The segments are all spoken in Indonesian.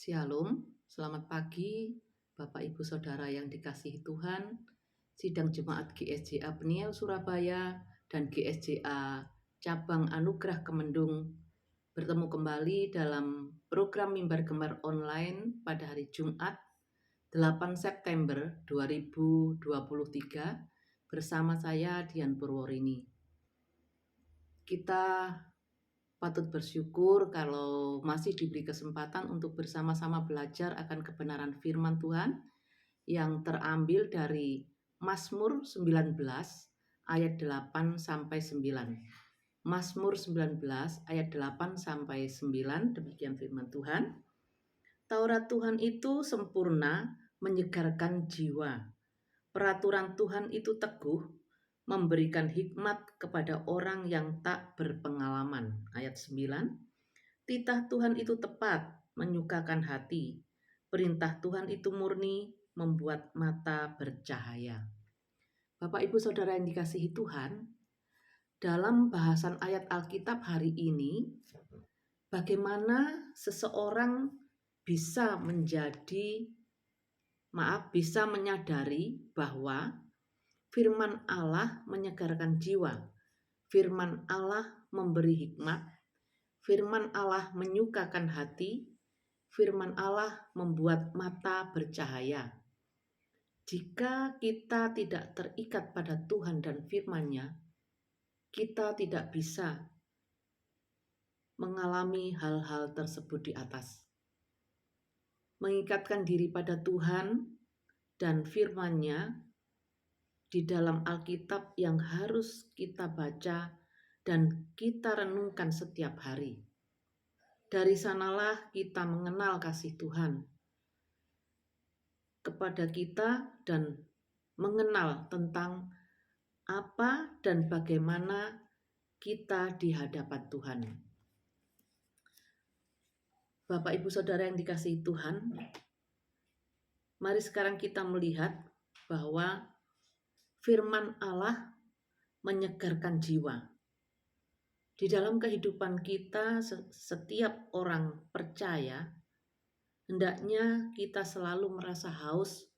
Shalom, selamat pagi Bapak Ibu Saudara yang dikasihi Tuhan. Sidang Jemaat GSJA Peniel Surabaya dan GSJA Cabang Anugerah Kemendung bertemu kembali dalam program Mimbar Gemar online pada hari Jumat 8 September 2023 bersama saya Dian Purworini. Kita patut bersyukur kalau masih diberi kesempatan untuk bersama-sama belajar akan kebenaran firman Tuhan yang terambil dari Mazmur 19 ayat 8 sampai 9. Mazmur 19 ayat 8 sampai 9, demikian firman Tuhan. Taurat Tuhan itu sempurna, menyegarkan jiwa. Peraturan Tuhan itu teguh, memberikan hikmat kepada orang yang tak berpengalaman. Ayat 9. Titah Tuhan itu tepat, menyukakan hati. Perintah Tuhan itu murni, membuat mata bercahaya. Bapak Ibu Saudara yang dikasihi Tuhan, dalam bahasan ayat Alkitab hari ini, bagaimana seseorang bisa bisa menyadari bahwa firman Allah menyegarkan jiwa, firman Allah memberi hikmat, firman Allah menyukakan hati, firman Allah membuat mata bercahaya. Jika kita tidak terikat pada Tuhan dan firman-Nya, kita tidak bisa mengalami hal-hal tersebut di atas. Mengikatkan diri pada Tuhan dan firman-Nya di dalam Alkitab yang harus kita baca dan kita renungkan setiap hari. Dari sanalah kita mengenal kasih Tuhan kepada kita dan mengenal tentang apa dan bagaimana kita di hadapan Tuhan. Bapak Ibu Saudara yang dikasihi Tuhan, mari sekarang kita melihat bahwa firman Allah menyegarkan jiwa. Di dalam kehidupan kita, setiap orang percaya, hendaknya kita selalu merasa haus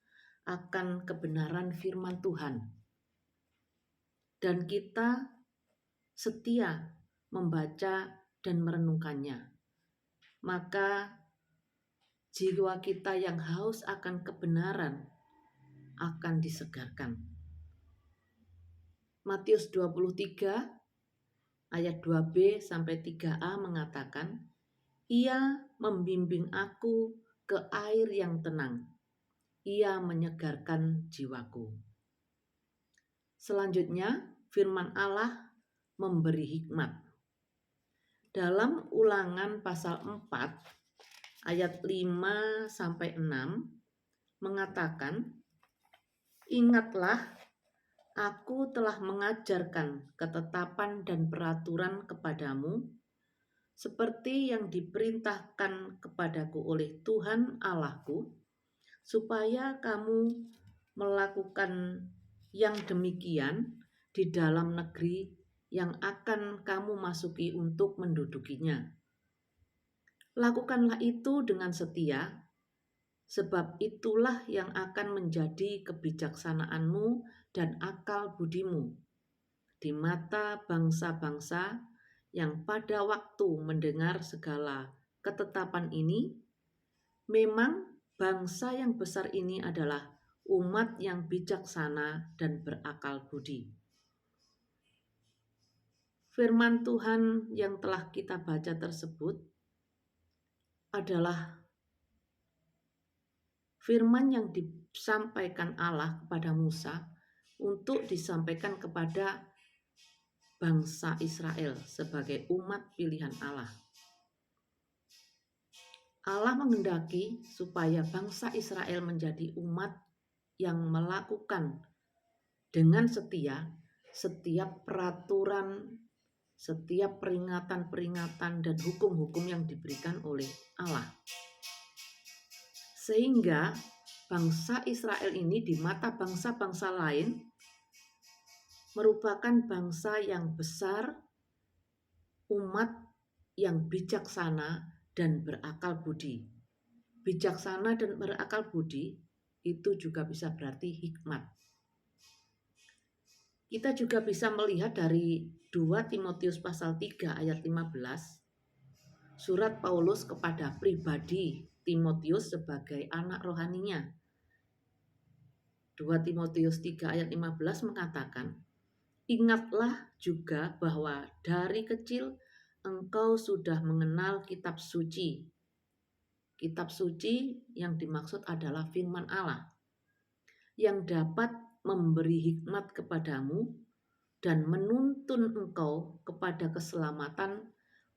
akan kebenaran firman Tuhan. Dan kita setia membaca dan merenungkannya. Maka jiwa kita yang haus akan kebenaran akan disegarkan. Matius 23 ayat 2b sampai 3a mengatakan, Ia membimbing aku ke air yang tenang. Ia menyegarkan jiwaku. Selanjutnya, firman Allah memberi hikmat. Dalam Ulangan pasal 4 ayat 5 sampai 6 mengatakan, Ingatlah, aku telah mengajarkan ketetapan dan peraturan kepadamu, seperti yang diperintahkan kepadaku oleh Tuhan Allahku, supaya kamu melakukan yang demikian di dalam negeri yang akan kamu masuki untuk mendudukinya. Lakukanlah itu dengan setia, sebab itulah yang akan menjadi kebijaksanaanmu dan akal budimu di mata bangsa-bangsa yang pada waktu mendengar segala ketetapan ini. Memang bangsa yang besar ini adalah umat yang bijaksana dan berakal budi. Firman Tuhan yang telah kita baca tersebut adalah firman yang disampaikan Allah kepada Musa untuk disampaikan kepada bangsa Israel sebagai umat pilihan Allah. Allah menghendaki supaya bangsa Israel menjadi umat yang melakukan dengan setia setiap peraturan, setiap peringatan-peringatan dan hukum-hukum yang diberikan oleh Allah. Sehingga bangsa Israel ini di mata bangsa-bangsa lain merupakan bangsa yang besar, umat yang bijaksana dan berakal budi. Bijaksana dan berakal budi itu juga bisa berarti hikmat. Kita juga bisa melihat dari 2 Timotius pasal 3 ayat 15, surat Paulus kepada pribadi Timotius sebagai anak rohaninya. 2 Timotius 3 ayat 15 mengatakan, "Ingatlah juga bahwa dari kecil engkau sudah mengenal kitab suci." Kitab suci yang dimaksud adalah firman Allah yang dapat memberi hikmat kepadamu dan menuntun engkau kepada keselamatan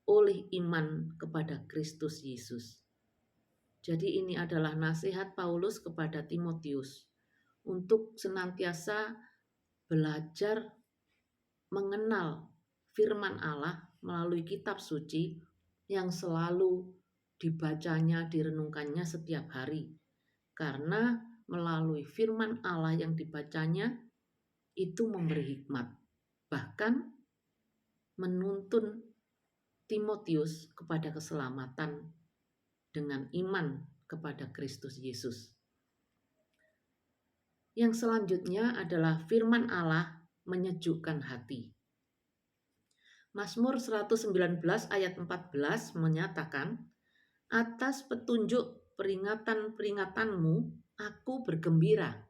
oleh iman kepada Kristus Yesus. Jadi ini adalah nasihat Paulus kepada Timotius untuk senantiasa belajar mengenal firman Allah melalui kitab suci yang selalu dibacanya, direnungkannya setiap hari. Karena melalui firman Allah yang dibacanya itu memberi hikmat. Bahkan menuntun Timotius kepada keselamatan dengan iman kepada Kristus Yesus. Yang selanjutnya adalah firman Allah menyejukkan hati. Mazmur 119 ayat 14 menyatakan, "Atas petunjuk peringatan-peringatanmu aku bergembira,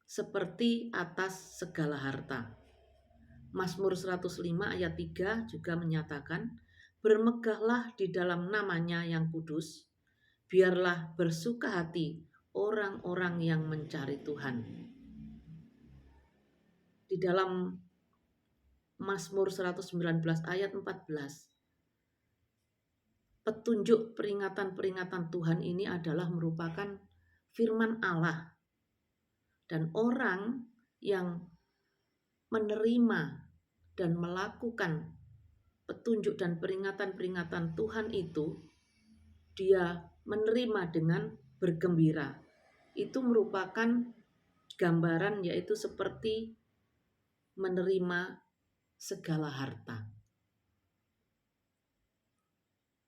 seperti atas segala harta." Mazmur 105 ayat 3 juga menyatakan, "Bermegahlah di dalam namanya yang kudus, biarlah bersuka hati orang-orang yang mencari Tuhan." Di dalam Mazmur 119 ayat 14, petunjuk peringatan-peringatan Tuhan ini adalah merupakan firman Allah. Dan orang yang menerima dan melakukan petunjuk dan peringatan-peringatan Tuhan itu, dia menerima dengan bergembira. Itu merupakan gambaran, yaitu seperti menerima segala harta.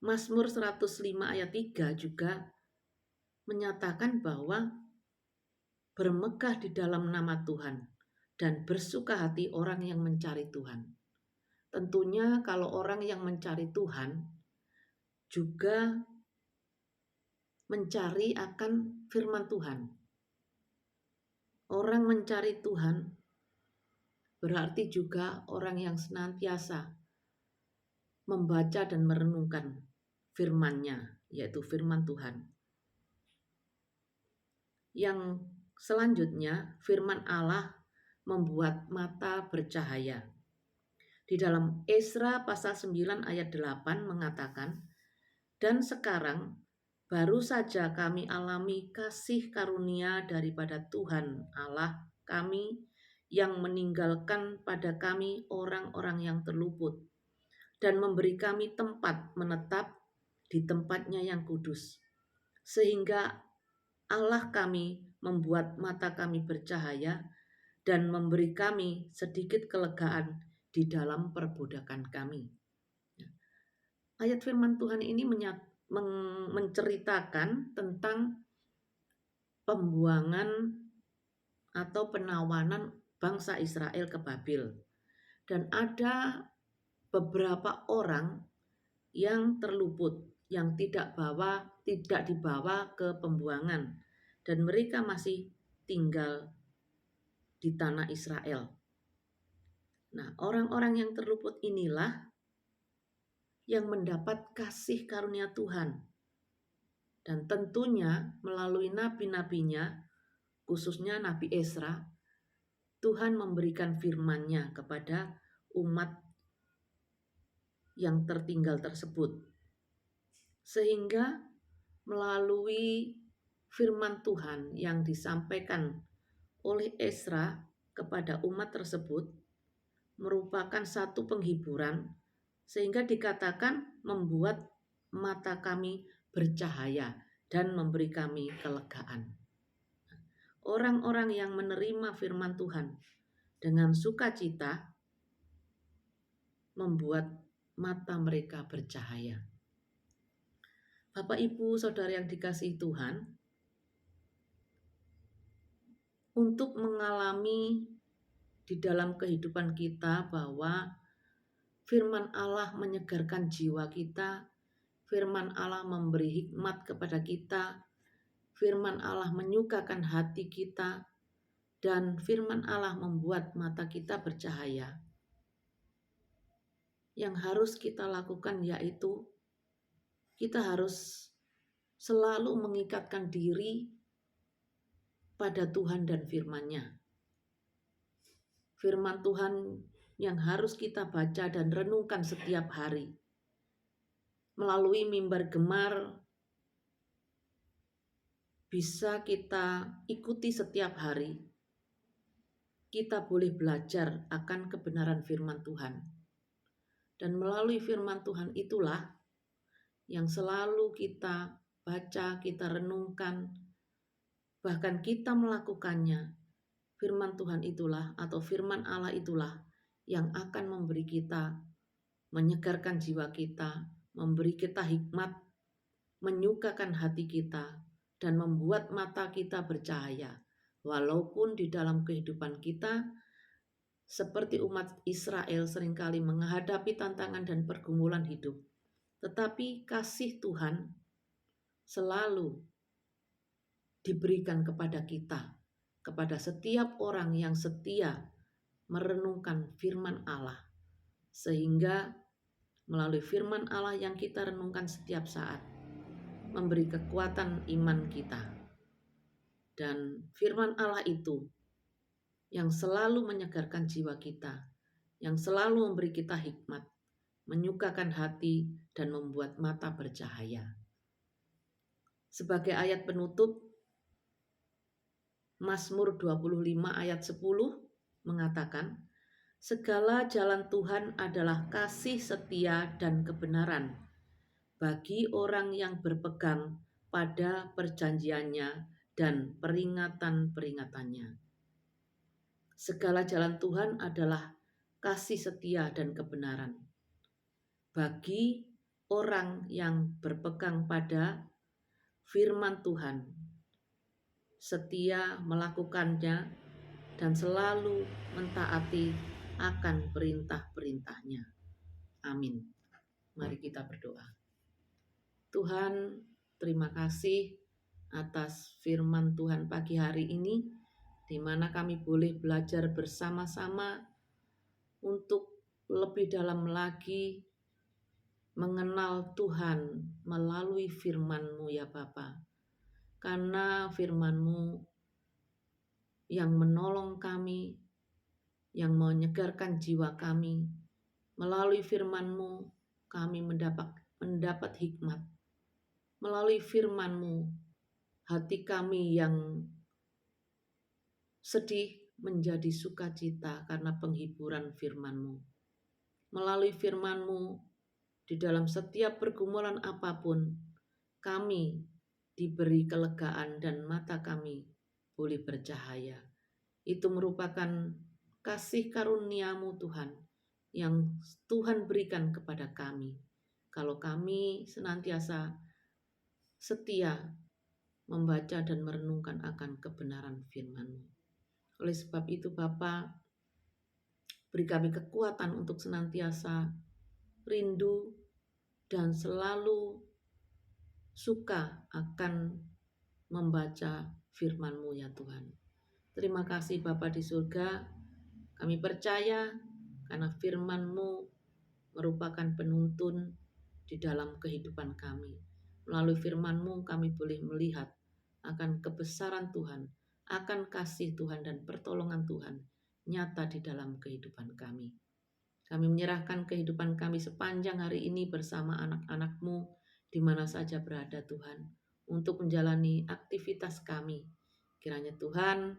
Mazmur 105 ayat 3 juga menyatakan bahwa bermegah di dalam nama Tuhan dan bersuka hati orang yang mencari Tuhan. Tentunya kalau orang yang mencari Tuhan juga mencari akan firman Tuhan. Orang mencari Tuhan berarti juga orang yang senantiasa membaca dan merenungkan firman-Nya, yaitu firman Tuhan. Yang selanjutnya, firman Allah membuat mata bercahaya. Di dalam Esra pasal 9 ayat 8 mengatakan, "Dan sekarang baru saja kami alami kasih karunia daripada Tuhan Allah kami yang meninggalkan pada kami orang-orang yang terluput dan memberi kami tempat menetap di tempatnya yang kudus. Sehingga Allah kami membuat mata kami bercahaya dan memberi kami sedikit kelegaan di dalam perbudakan kami." Ayat firman Tuhan ini menceritakan tentang pembuangan atau penawanan bangsa Israel ke Babel. Dan ada beberapa orang yang terluput, yang tidak dibawa ke pembuangan, dan mereka masih tinggal di tanah Israel. Nah, orang-orang yang terluput inilah yang mendapat kasih karunia Tuhan. Dan tentunya melalui nabi-nabinya, khususnya Nabi Esra, Tuhan memberikan firman-Nya kepada umat yang tertinggal tersebut. Sehingga melalui firman Tuhan yang disampaikan oleh Esra kepada umat tersebut merupakan satu penghiburan, sehingga dikatakan membuat mata kami bercahaya dan memberi kami kelegaan. Orang-orang yang menerima firman Tuhan dengan sukacita membuat mata mereka bercahaya. Bapak, Ibu, Saudara yang dikasihi Tuhan, untuk mengalami di dalam kehidupan kita bahwa firman Allah menyegarkan jiwa kita, firman Allah memberi hikmat kepada kita, firman Allah menyukakan hati kita, dan firman Allah membuat mata kita bercahaya. Yang harus kita lakukan yaitu kita harus selalu mengikatkan diri pada Tuhan dan firman-Nya. Firman Tuhan yang harus kita baca dan renungkan setiap hari. Melalui mimbar gemar bisa kita ikuti setiap hari. Kita boleh belajar akan kebenaran firman Tuhan. Dan melalui firman Tuhan itulah yang selalu kita baca, kita renungkan, bahkan kita melakukannya. Firman Tuhan itulah atau firman Allah itulah yang akan memberi kita, menyegarkan jiwa kita, memberi kita hikmat, menyukakan hati kita, dan membuat mata kita bercahaya. Walaupun di dalam kehidupan kita, seperti umat Israel seringkali menghadapi tantangan dan pergumulan hidup, tetapi kasih Tuhan selalu diberikan kepada kita, kepada setiap orang yang setia merenungkan firman Allah, sehingga melalui firman Allah yang kita renungkan setiap saat, memberi kekuatan iman kita. Dan firman Allah itu yang selalu menyegarkan jiwa kita, yang selalu memberi kita hikmat, menyukakan hati, dan membuat mata bercahaya. Sebagai ayat penutup, Mazmur 25 ayat 10 mengatakan, segala jalan Tuhan adalah kasih setia dan kebenaran bagi orang yang berpegang pada perjanjiannya dan peringatan-peringatannya. Segala jalan Tuhan adalah kasih setia dan kebenaran bagi orang yang berpegang pada firman Tuhan, setia melakukannya dan selalu mentaati akan perintah-perintahnya. Amin. Mari kita berdoa. Tuhan, terima kasih atas firman Tuhan pagi hari ini, di mana kami boleh belajar bersama-sama untuk lebih dalam lagi mengenal Tuhan melalui firman-Mu ya Bapa. Karena firman-Mu yang menolong kami, yang menyegarkan jiwa kami. Melalui firman-Mu kami mendapat hikmat. Melalui firman-Mu hati kami yang sedih menjadi sukacita karena penghiburan firman-Mu. Melalui firman-Mu di dalam setiap pergumulan apapun, kami diberi kelegaan dan mata kami boleh bercahaya. Itu merupakan kasih karunia-Mu Tuhan, yang Tuhan berikan kepada kami. Kalau kami senantiasa setia membaca dan merenungkan akan kebenaran firman-Mu. Oleh sebab itu Bapa, beri kami kekuatan untuk senantiasa rindu dan selalu suka akan membaca firman-Mu ya Tuhan. Terima kasih Bapa di surga, kami percaya karena firman-Mu merupakan penuntun di dalam kehidupan kami. Melalui firman-Mu kami boleh melihat akan kebesaran Tuhan, akan kasih Tuhan dan pertolongan Tuhan nyata di dalam kehidupan kami. Kami menyerahkan kehidupan kami sepanjang hari ini bersama anak-anak-Mu di mana saja berada Tuhan, untuk menjalani aktivitas kami. Kiranya Tuhan,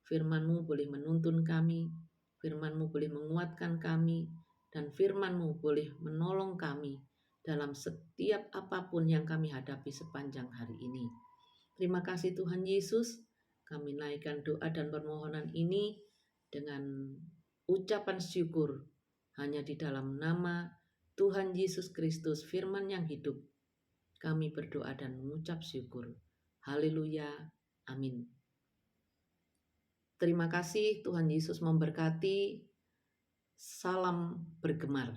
firman-Mu boleh menuntun kami, firman-Mu boleh menguatkan kami, dan firman-Mu boleh menolong kami dalam setiap apapun yang kami hadapi sepanjang hari ini. Terima kasih Tuhan Yesus, kami naikkan doa dan permohonan ini dengan ucapan syukur hanya di dalam nama Tuhan Yesus Kristus, firman yang hidup. Kami berdoa dan mengucap syukur. Haleluya. Amin. Terima kasih, Tuhan Yesus memberkati. Salam bergemar.